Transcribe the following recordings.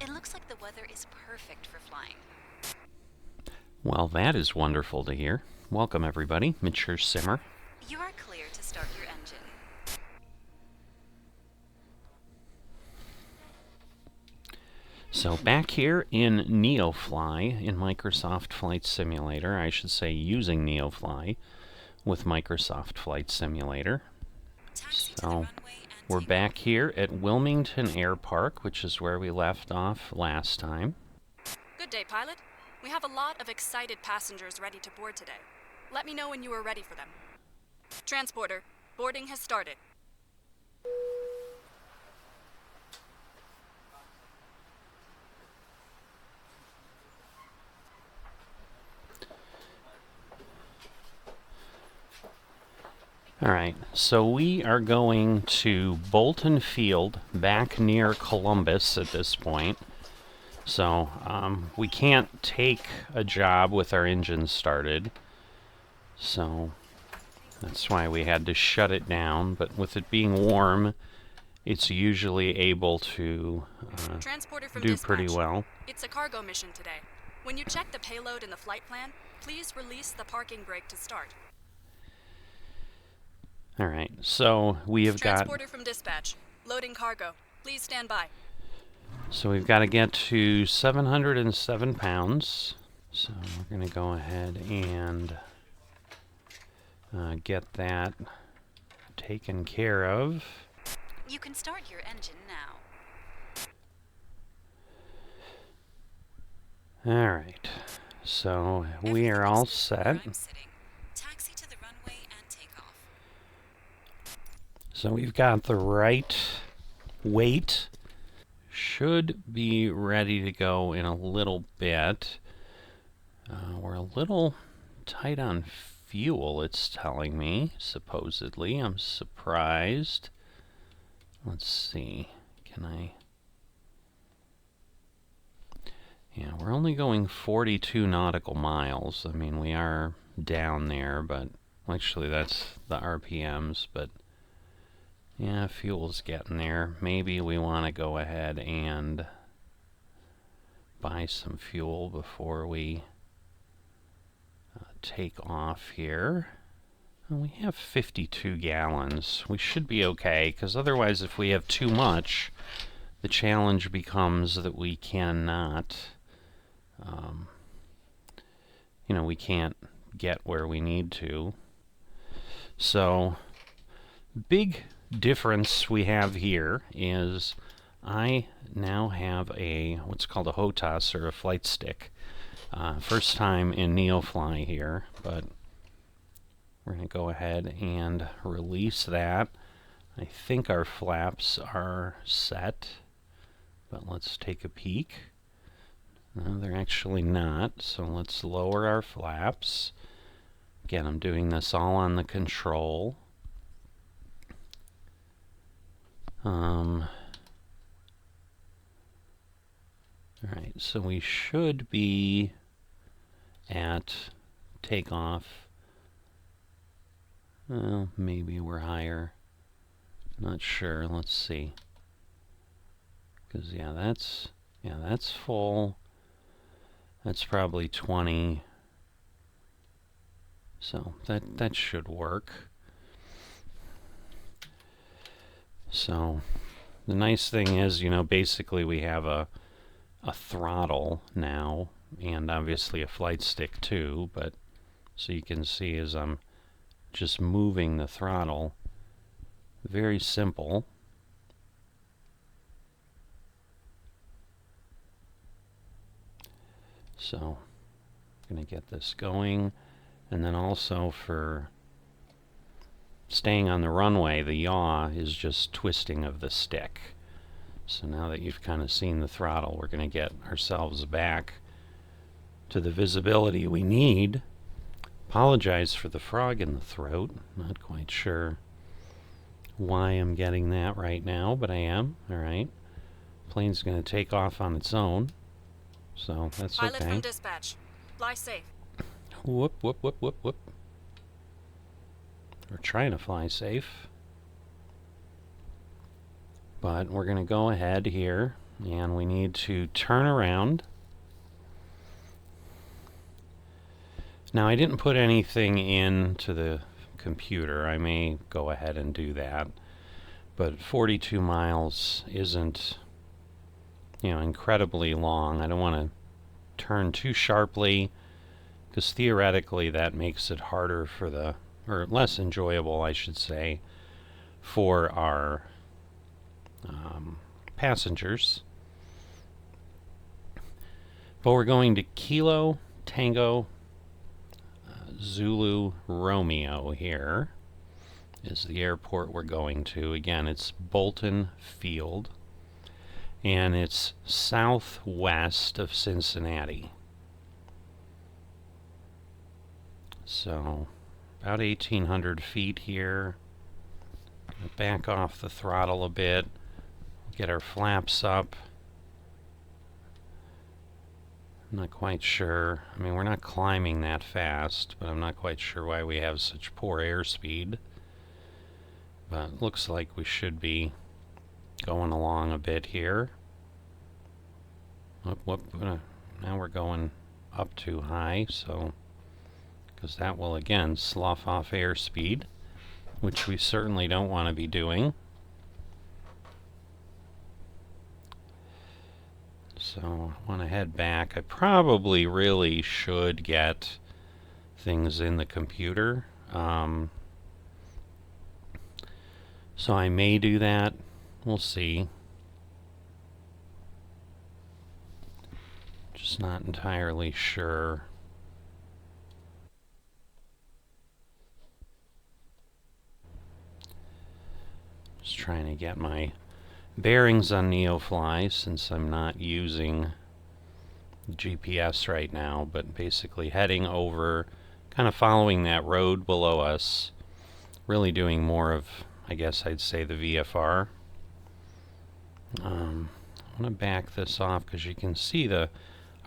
It looks like the weather is perfect for flying. Well, that is wonderful to hear. Welcome, everybody. Msfs Simmer. You are clear to start your engine. So back here in Neofly, in Microsoft Flight Simulator, I should say using Neofly with Microsoft Flight Simulator. Taxi to the So runway and we're take back off. here at Wilmington Air Park, which is where we left off last time. Good day, pilot. We have a lot of excited passengers ready to board today. Let me know when you are ready for them. Transporter, boarding has started. Alright, so we are going to Bolton Field, back near Columbus at this point. So, we can't take a job with our engines started. So, that's why we had to shut it down. But with it being warm, it's usually able to Transporter from do dispatch. pretty well. It's a cargo mission today. When you check the payload in the flight plan, please release the parking brake to start. Alright, so we have Transporter from dispatch. Loading cargo. Please stand by. So we've got to get to 707 pounds. So we're going to go ahead and get that taken care of. You can start your engine now. Alright, so we are all set. I'm sitting. Taxi to the runway and take off. So we've got the right weight. Should be ready to go in a little bit. We're a little tight on fuel, it's telling me, supposedly. I'm surprised. Let's see. Can I... Yeah, we're only going 42 nautical miles. I mean, we are down there, but actually that's the RPMs, but yeah, fuel's getting there. Maybe we want to go ahead and buy some fuel before we take off here. Well, we have 52 gallons. We should be okay, because otherwise if we have too much, the challenge becomes that we cannot, we can't get where we need to. So, big difference we have here is I now have what's called a HOTAS, or a flight stick. First time in Neofly here, but we're going to go ahead and release that. I think our flaps are set, but let's take a peek. No, they're actually not, so let's lower our flaps. Again, I'm doing this all on the control. Alright, so we should be at takeoff. Well, maybe we're higher. Not sure. Let's see. Because that's full. That's probably 20. So that should work. So the nice thing is, basically we have a throttle now, and obviously a flight stick too, but so you can see as I'm just moving the throttle, very simple. So I'm going to get this going, and then also for staying on the runway, the yaw is just twisting of the stick. So now that you've kind of seen the throttle, we're going to get ourselves back to the visibility we need. Apologize for the frog in the throat. Not quite sure why I'm getting that right now, but I am. Alright. Plane's going to take off on its own. So that's Pilot okay. from dispatch. Fly safe. Whoop, whoop, whoop, whoop, whoop. We're trying to fly safe. But we're going to go ahead here And we need to turn around. Now, I didn't put anything into the computer. I may go ahead and do that. But 42 miles isn't, incredibly long. I don't want to turn too sharply, because theoretically that makes it harder for or less enjoyable, I should say, for our passengers. But we're going to Kilo Tango Zulu Romeo here is the airport we're going to. Again, it's Bolton Field, and it's southwest of Cincinnati. So, about 1,800 feet here. Back off the throttle a bit, get our flaps up. I'm not quite sure. I mean, we're not climbing that fast, but I'm not quite sure why we have such poor airspeed. But it looks like we should be going along a bit here. Now we're going up too high, so because that will again slough off airspeed, which we certainly don't want to be doing. So I want to head back. I probably really should get things in the computer. So I may do that. We'll see. Just not entirely sure. Just trying to get my bearings on Neofly since I'm not using GPS right now, but basically heading over, kind of following that road below us, really doing more of, I guess I'd say, the VFR. I want to back this off because you can see the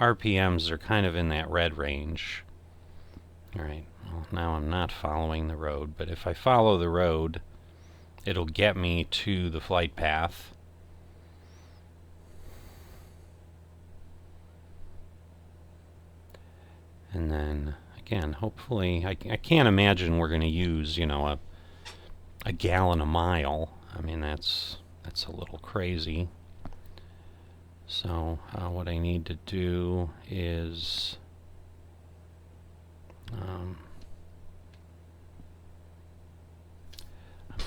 RPMs are kind of in that red range. Alright, well, now I'm not following the road, but if I follow the road, it'll get me to the flight path. And then, again, hopefully, I can't imagine we're going to use, a gallon a mile. I mean, that's a little crazy. So, what I need to do is I'm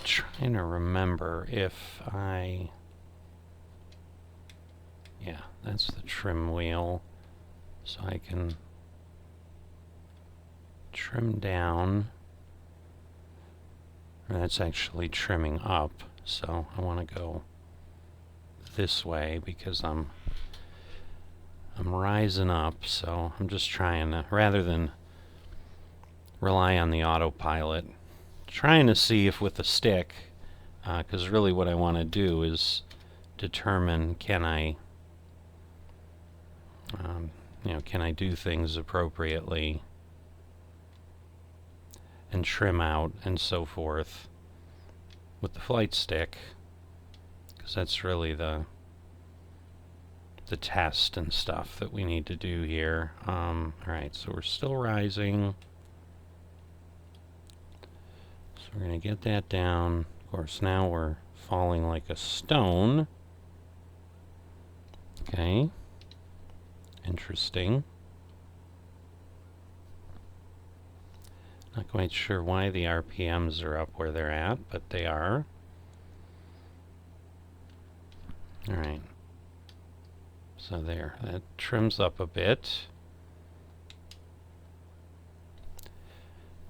trying to remember if yeah, that's the trim wheel, so I can trim down. That's actually trimming up, so I want to go this way because I'm rising up, so I'm just trying to, rather than rely on the autopilot, trying to see if with the stick, because really what I want to do is determine can I do things appropriately and trim out and so forth with the flight stick, because that's really the test and stuff that we need to do here. Alright, so we're still rising. So we're going to get that down. Of course, now we're falling like a stone. Okay. Interesting. Not quite sure why the RPMs are up where they're at, but they are. Alright. So there, that trims up a bit.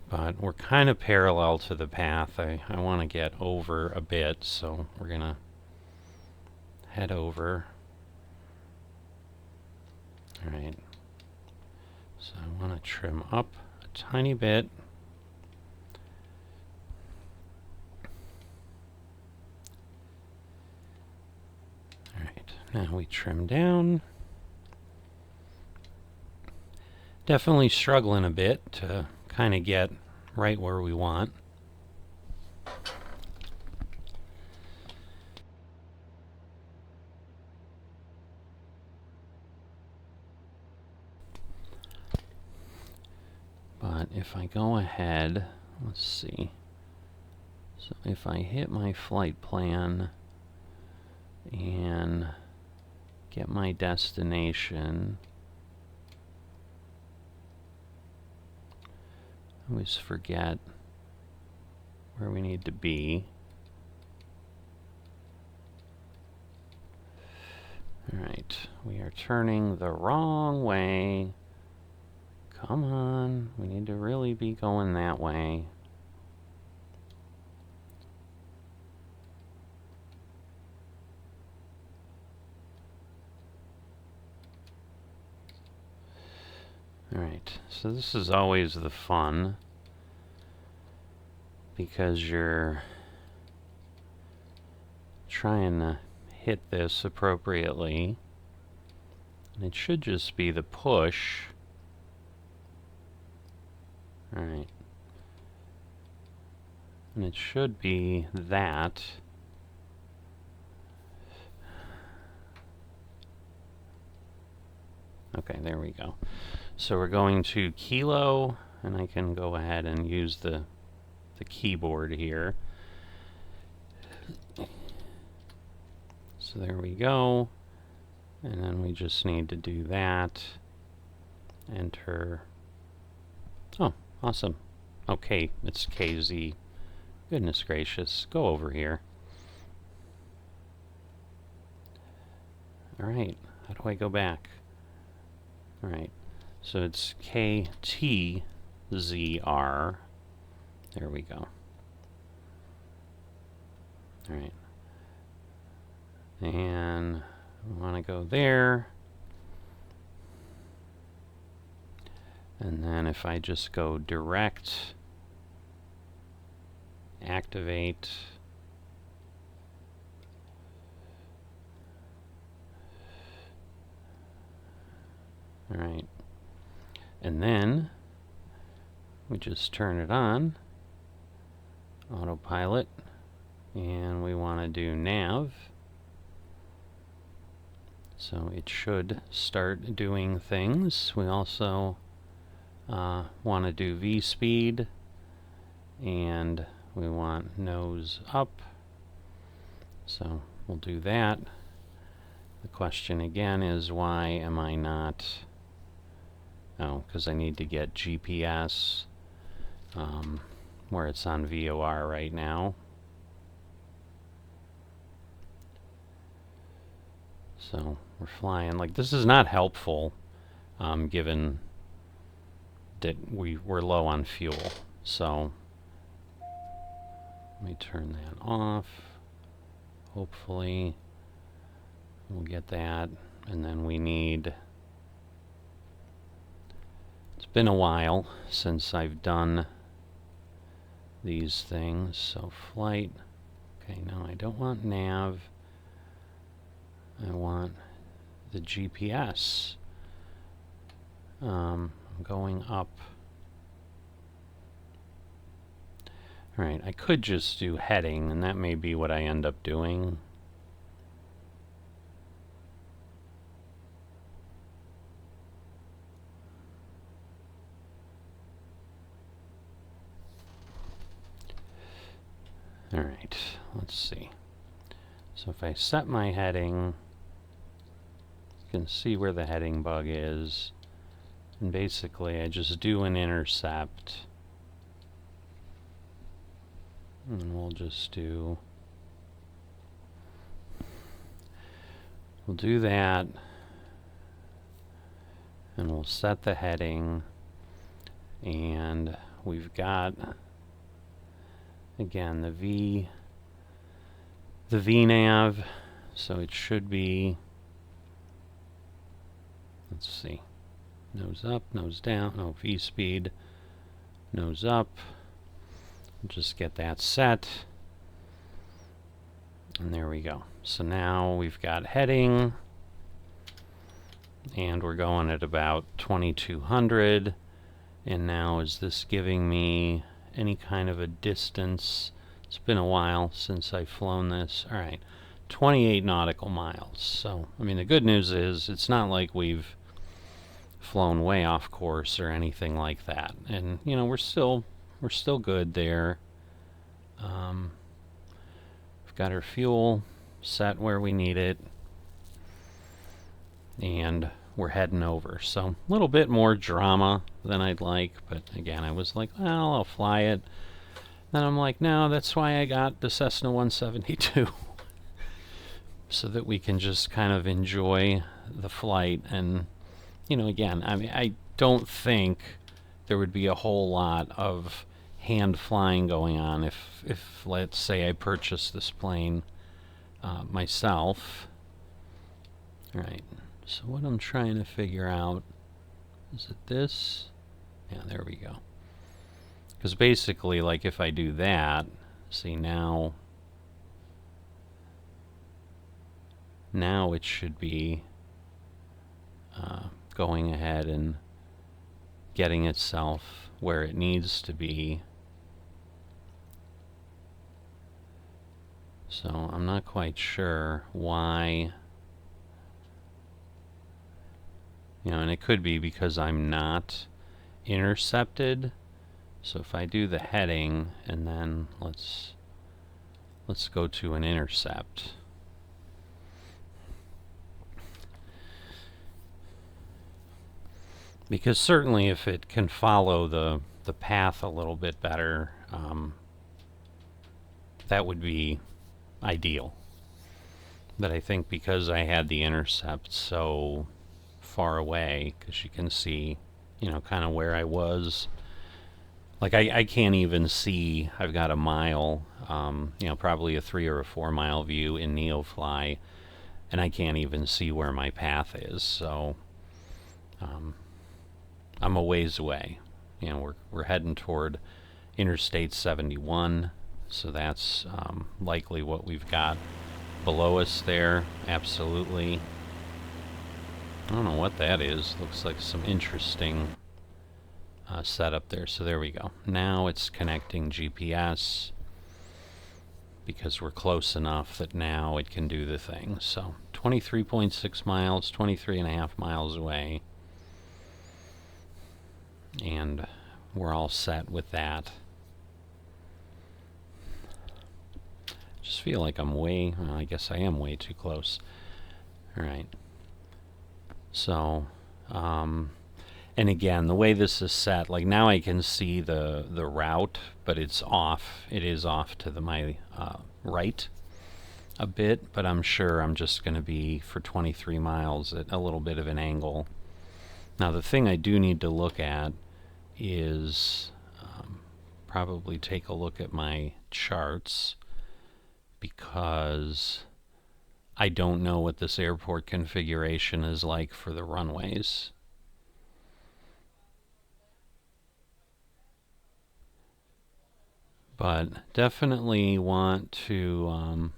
But we're kind of parallel to the path. I want to get over a bit, so we're going to head over. Alright. So I want to trim up a tiny bit. Now we trim down. Definitely struggling a bit to kind of get right where we want. But if I go ahead, let's see. So if I hit my flight plan and get my destination, I always forget where we need to be. Alright, we are turning the wrong way. Come on, we need to really be going that way. Alright, so this is always the fun, because you're trying to hit this appropriately, and it should just be the push. Alright, and it should be that. Okay, there we go. So we're going to kilo, and I can go ahead and use the keyboard here. So there we go. And then we just need to do that. Enter. Oh, awesome. Okay, it's KZ. Goodness gracious. Go over here. Alright, how do I go back? Alright. So it's KTZR. There we go. Alright. And we want to go there. And then if I just go direct, activate, alright. And then we just turn it on, autopilot, and we want to do nav. So it should start doing things. We also want to do V-speed, and we want nose up. So we'll do that. The question again is, why am I not... Oh, because I need to get GPS, where it's on VOR right now. So we're flying. Like, this is not helpful, given that we're low on fuel. So let me turn that off. Hopefully we'll get that. And then we need... It's been a while since I've done these things. So flight. Okay, no, I don't want nav. I want the GPS. I'm going up. Alright, I could just do heading, and that may be what I end up doing. Alright, let's see. So if I set my heading, you can see where the heading bug is. And basically I just do an intercept. And we'll just do... We'll do that. And we'll set the heading. And we've got... Again, the VNav, so it should be, let's see, nose up, nose down, no, V-speed, nose up, just get that set, and there we go. So now we've got heading, and we're going at about 2200, and now is this giving me any kind of a distance? It's been a while since I've flown this. Alright, 28 nautical miles. So, I mean, the good news is it's not like we've flown way off course or anything like that. And you know, we're still good there. We've got our fuel set where we need it, and we're heading over. So a little bit more drama than I'd like, but again, I was like, well, I'll fly it. Then I'm like, no, that's why I got the Cessna 172. So that we can just kind of enjoy the flight. And, you know, again, I mean, I don't think there would be a whole lot of hand flying going on if let's say I purchased this plane myself. Alright, so what I'm trying to figure out, is it this? Yeah, there we go. Because basically, like, if I do that, see, now it should be going ahead and getting itself where it needs to be. So I'm not quite sure why. You know, and it could be because I'm not intercepted. So if I do the heading and then let's go to an intercept. Because certainly if it can follow the path a little bit better, that would be ideal. But I think because I had the intercept so far away, because you can see, you know, kind of where I was. Like I can't even see, I've got a mile, you know, probably a 3 or a 4 mile view in Neofly, and I can't even see where my path is, so I'm a ways away. You know, we're heading toward Interstate 71, so that's likely what we've got below us there. Absolutely. I don't know what that is. Looks like some interesting setup there. So there we go. Now it's connecting GPS because we're close enough that now it can do the thing. So 23.6 miles, 23.5 miles away. And we're all set with that. Just feel like I'm way, well, I guess I am way too close. Alright. So, and again, the way this is set, like now I can see the route, but it's off. It is off to my right a bit, but I'm sure I'm just going to be for 23 miles at a little bit of an angle. Now the thing I do need to look at is probably take a look at my charts, because I don't know what this airport configuration is like for the runways. But definitely want to,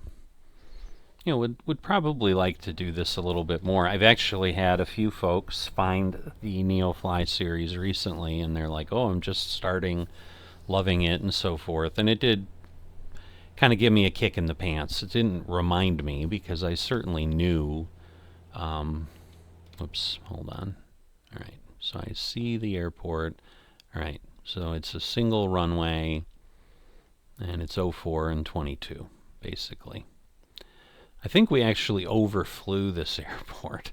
you know, would probably like to do this a little bit more. I've actually had a few folks find the Neofly series recently, and they're like, oh, I'm just starting, loving it, and so forth. And it did kind of give me a kick in the pants. It didn't remind me, because I certainly knew. Oops, hold on. All right, so I see the airport. All right, so it's a single runway, and it's 04 and 22, basically. I think we actually overflew this airport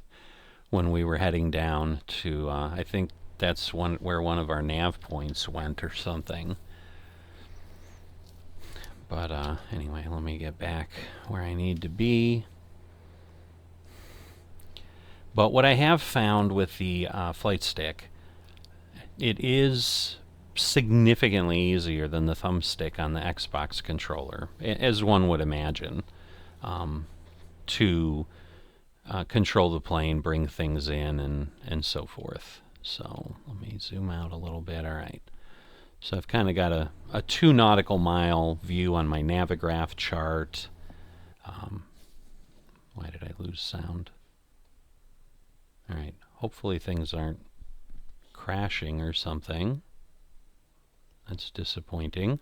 when we were heading down to, I think that's where one of our nav points went or something. But anyway, let me get back where I need to be. But what I have found with the flight stick, it is significantly easier than the thumbstick on the Xbox controller, as one would imagine, to control the plane, bring things in, and so forth. So let me zoom out a little bit. All right. So I've kind of got a 2 nautical mile view on my Navigraph chart. Why did I lose sound? All right. Hopefully things aren't crashing or something. That's disappointing.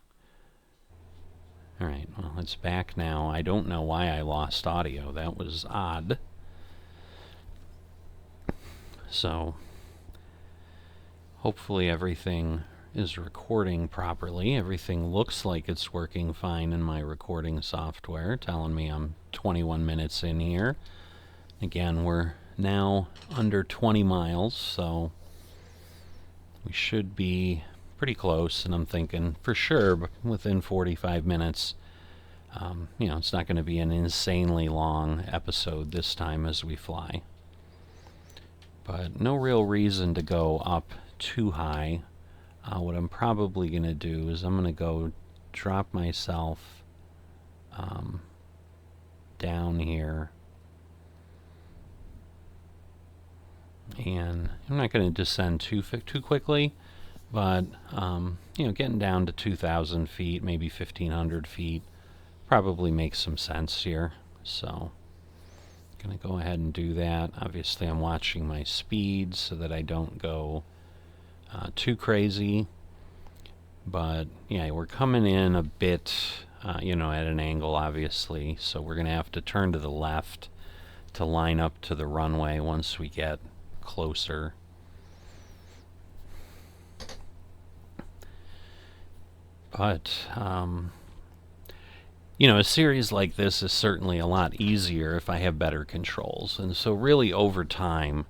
All right. Well, it's back now. I don't know why I lost audio. That was odd. So hopefully everything is recording properly. Everything looks like it's working fine in my recording software, telling me I'm 21 minutes in here. Again, we're now under 20 miles, so we should be pretty close, and I'm thinking for sure within 45 minutes. It's not going to be an insanely long episode this time as we fly. But no real reason to go up too high. What I'm probably going to do is I'm going to go drop myself down here. And I'm not going to descend too quickly, but getting down to 2,000 feet, maybe 1,500 feet, probably makes some sense here. So I'm going to go ahead and do that. Obviously, I'm watching my speed so that I don't go too crazy. But yeah, we're coming in a bit, at an angle, obviously. So we're going to have to turn to the left to line up to the runway once we get closer. But a series like this is certainly a lot easier if I have better controls. And so really over time,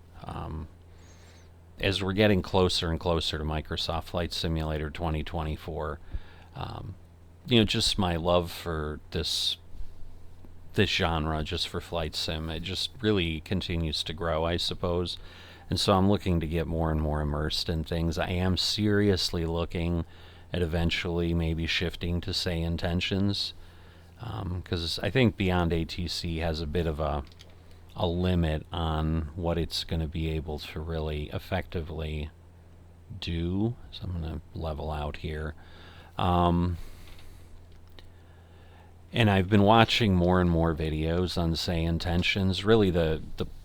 as we're getting closer and closer to Microsoft Flight Simulator 2024, just my love for this genre, just for flight sim, it just really continues to grow, I suppose. And so I'm looking to get more and more immersed in things. I am seriously looking at eventually maybe shifting to Say Intentions, because I think Beyond ATC has a bit of a limit on what it's going to be able to really effectively do. So I'm going to level out here. And I've been watching more and more videos on Say Intentions, really the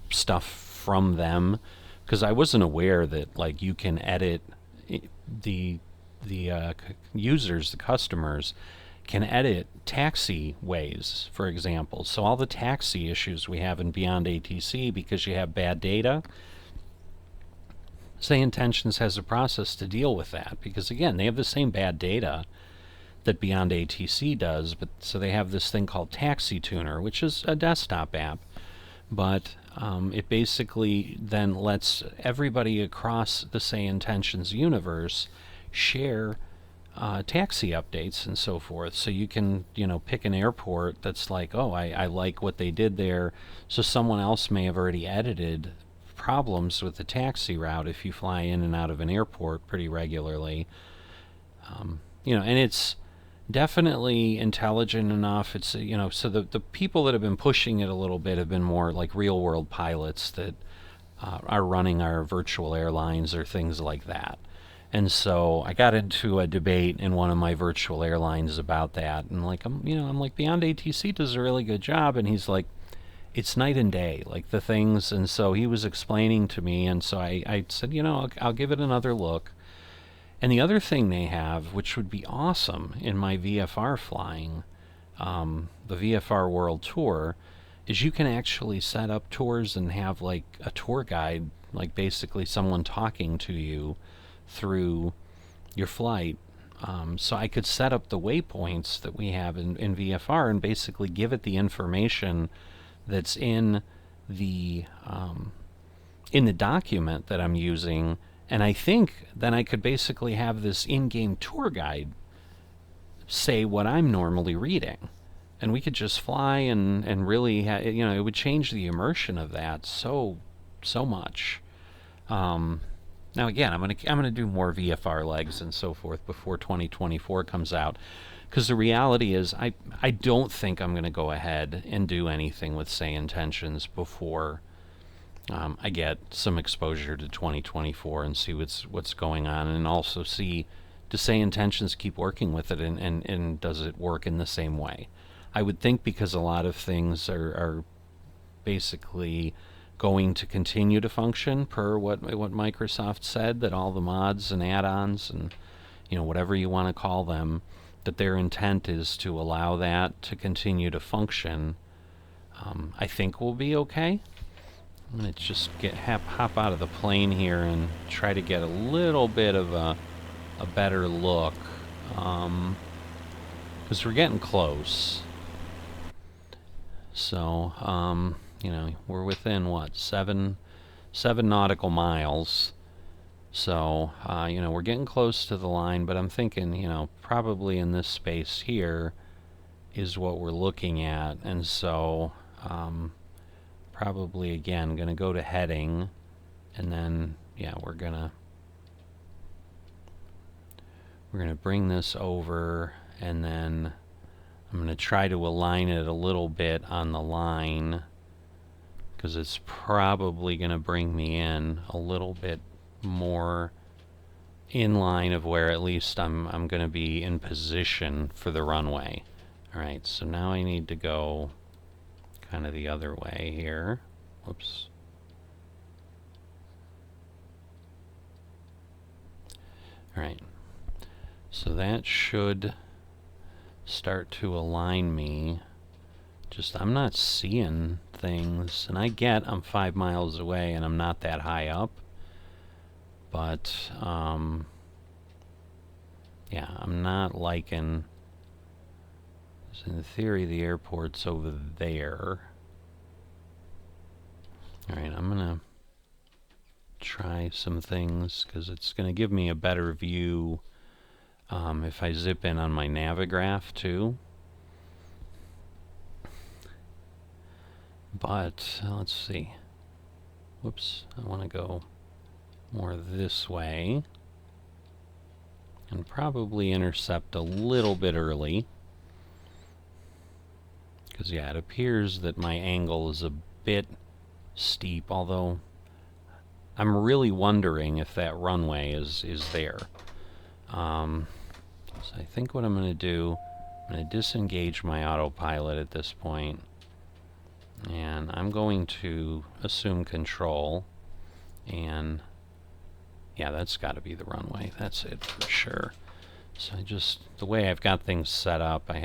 stuff from them, because I wasn't aware that you can edit the users, the customers can edit taxiways, for example. So all the taxi issues we have in Beyond ATC because you have bad data, Say Intentions has a process to deal with that, because again, they have the same bad data that Beyond ATC does, but so they have this thing called Taxi Tuner, which is a desktop app, but it basically then lets everybody across the Say Intentions universe share taxi updates and so forth. So you can, pick an airport that's like, oh, I like what they did there. So someone else may have already edited problems with the taxi route if you fly in and out of an airport pretty regularly. And it's definitely intelligent enough. It's, so the people that have been pushing it a little bit have been more like real world pilots that are running our virtual airlines or things like that. And so I got into a debate in one of my virtual airlines about that, and I'm like, Beyond ATC does a really good job, and he's like, it's night and day, like the things. And so he was explaining to me, and so I said, I'll give it another look. And the other thing they have, which would be awesome in my VFR flying, the VFR World Tour, is you can actually set up tours and have like a tour guide, like basically someone talking to you through your flight. So I could set up the waypoints that we have in VFR and basically give it the information that's in the document that I'm using. And I think then I could basically have this in-game tour guide say what I'm normally reading. And we could just fly and really, it would change the immersion of that so much. Now again, I'm gonna do more VFR legs and so forth before 2024 comes out, because the reality is I don't think I'm gonna go ahead and do anything with Say Intentions before I get some exposure to 2024 and see what's going on, and also see, do Say Intentions keep working with it, and does it work in the same way? I would think, because a lot of things are basically going to continue to function per what Microsoft said, that all the mods and add-ons and whatever you want to call them, that their intent is to allow that to continue to function. I think we'll be okay. I'm going to just hop out of the plane here and try to get a little bit of a better look. Because we're getting close. So, you know, we're within, what, 7 nautical miles. So, you know, we're getting close to the line, but I'm thinking, you know, probably in this space here is what we're looking at. And so, probably, again, going to go to heading, and then, yeah, we're going to bring this over, and then I'm going to try to align it a little bit on the line, because it's probably going to bring me in a little bit more in line of where at least I'm going to be in position for the runway. Alright, so now I need to go kind of the other way here. Whoops. Alright, so that should start to align me. Just, I'm not seeing things, and I'm 5 miles away and I'm not that high up, but yeah, I'm not liking, in theory the airport's over there. Alright, I'm gonna try some things because it's gonna give me a better view if I zip in on my Navigraph too. But let's see. Whoops, I want to go more this way and probably intercept a little bit early, because yeah, it appears that my angle is a bit steep, although I'm really wondering if that runway is there. So I think what I'm going to do, I'm going to disengage my autopilot at this point, and I'm going to assume control, and yeah, that's got to be the runway. That's it for sure. So the way I've got things set up, I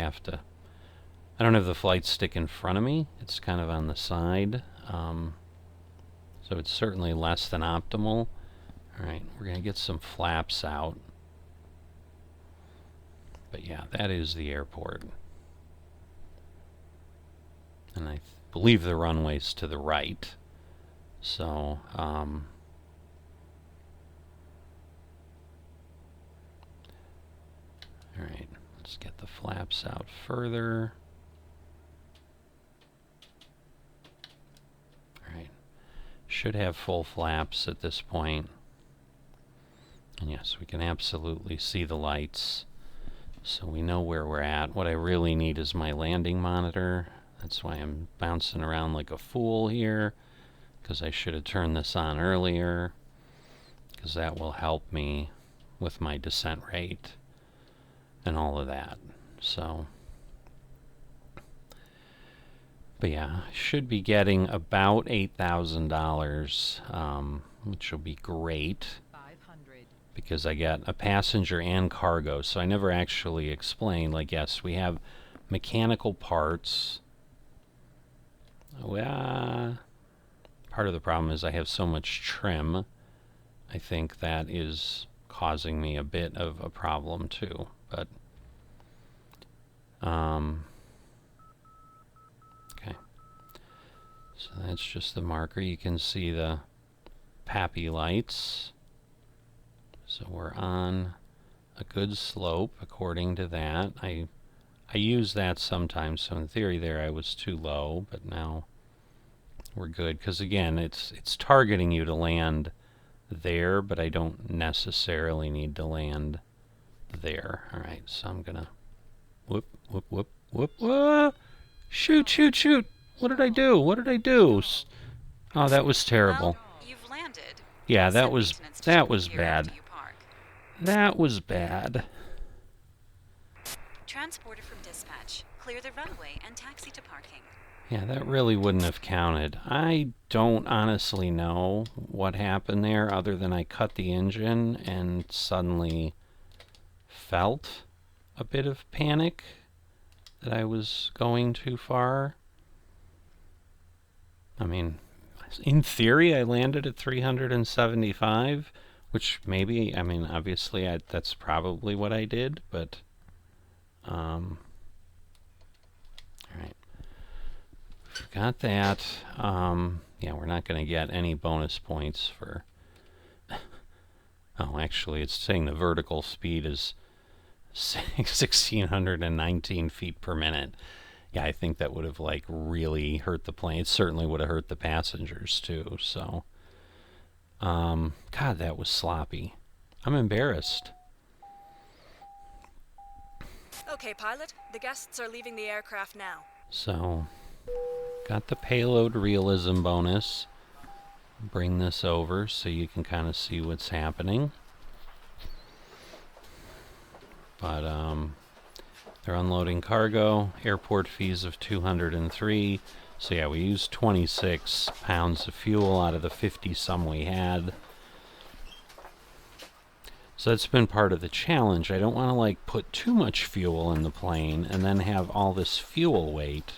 don't have the flight stick in front of me. It's kind of on the side. So it's certainly less than optimal. Alright, we're going to get some flaps out. But yeah, that is the airport. And I believe the runway's to the right. So, alright, let's get the flaps out further. Alright, should have full flaps at this point. And yes, we can absolutely see the lights. So we know where we're at. What I really need is my landing monitor. That's why I'm bouncing around like a fool here, because I should have turned this on earlier, because that will help me with my descent rate and all of that. So, but yeah, I should be getting about $8,000, which will be great, because I get a passenger and cargo. So I never actually explained, like, yes, we have mechanical parts. Part of the problem is I have so much trim. I think that is causing me a bit of a problem too. But okay, so that's just the marker. You can see the PAPI lights. So we're on a good slope according to that. I use that sometimes, so in theory there I was too low, but now we're good, because again, it's targeting you to land there, but I don't necessarily need to land there. Alright, so I'm gonna whoop. Shoot! What did I do? Oh, that was terrible. Well, you've landed. Yeah, that Send was maintenance to check in here bad. after you park. That was bad. Transporter from dispatch. Clear the runway and taxi to parking. Yeah, that really wouldn't have counted. I don't honestly know what happened there, other than I cut the engine and suddenly felt a bit of panic that I was going too far. I mean, In theory, I landed at 375, which maybe, I mean, obviously, that's probably what I did, but, all right. Got that. Yeah, we're not going to get any bonus points for, oh, actually, it's saying the vertical speed is 1,619 feet per minute. Yeah, I think that would have like really hurt the plane. It certainly would have hurt the passengers too. So, God, that was sloppy. I'm embarrassed. Okay, pilot. The guests are leaving the aircraft now. So, got the payload realism bonus. Bring this over so you can kind of see what's happening. But, they're unloading cargo, airport fees of 203. So yeah, we used 26 pounds of fuel out of the 50 some we had. So that's been part of the challenge. I don't want to like put too much fuel in the plane and then have all this fuel weight.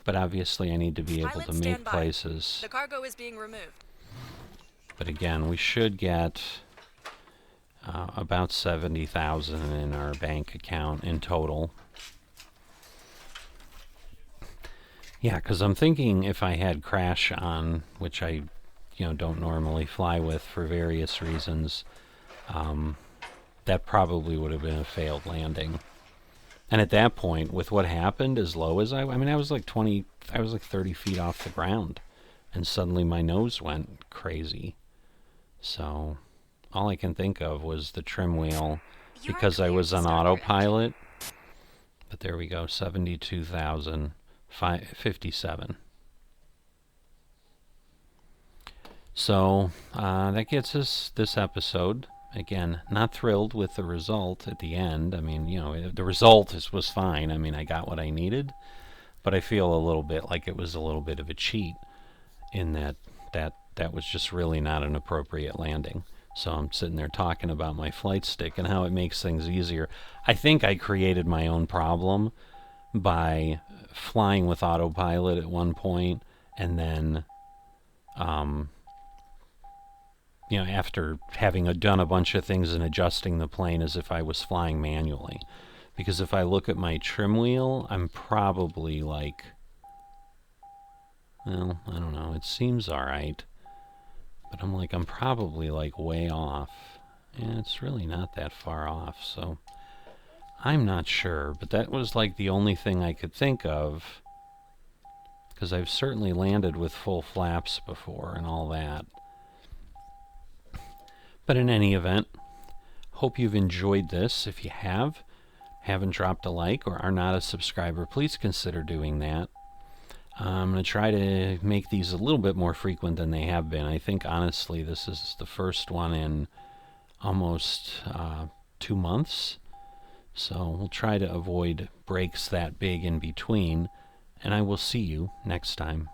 But obviously I need to be able to make places. The cargo is being removed. But again, we should get about 70,000 in our bank account in total. Yeah, because I'm thinking if I had crash on, which I, don't normally fly with for various reasons, that probably would have been a failed landing. And at that point, with what happened, as low as I mean, I was like 30 feet off the ground, and suddenly my nose went crazy. So all I can think of was the trim wheel because I was on autopilot. But there we go, 72,057. So that gets us this episode. Again, not thrilled with the result at the end. I mean, the result was fine. I mean, I got what I needed. But I feel a little bit like it was a little bit of a cheat in that was just really not an appropriate landing. So I'm sitting there talking about my flight stick and how it makes things easier. I think I created my own problem by flying with autopilot at one point and then, after having done a bunch of things and adjusting the plane as if I was flying manually. Because if I look at my trim wheel, I'm probably like, well, I don't know, it seems alright. But I'm probably like way off. And it's really not that far off, so I'm not sure. But that was like the only thing I could think of. Because I've certainly landed with full flaps before and all that. But in any event, hope you've enjoyed this. If you haven't dropped a like or are not a subscriber, please consider doing that. I'm going to try to make these a little bit more frequent than they have been. I think, honestly, this is the first one in almost 2 months. So we'll try to avoid breaks that big in between. And I will see you next time.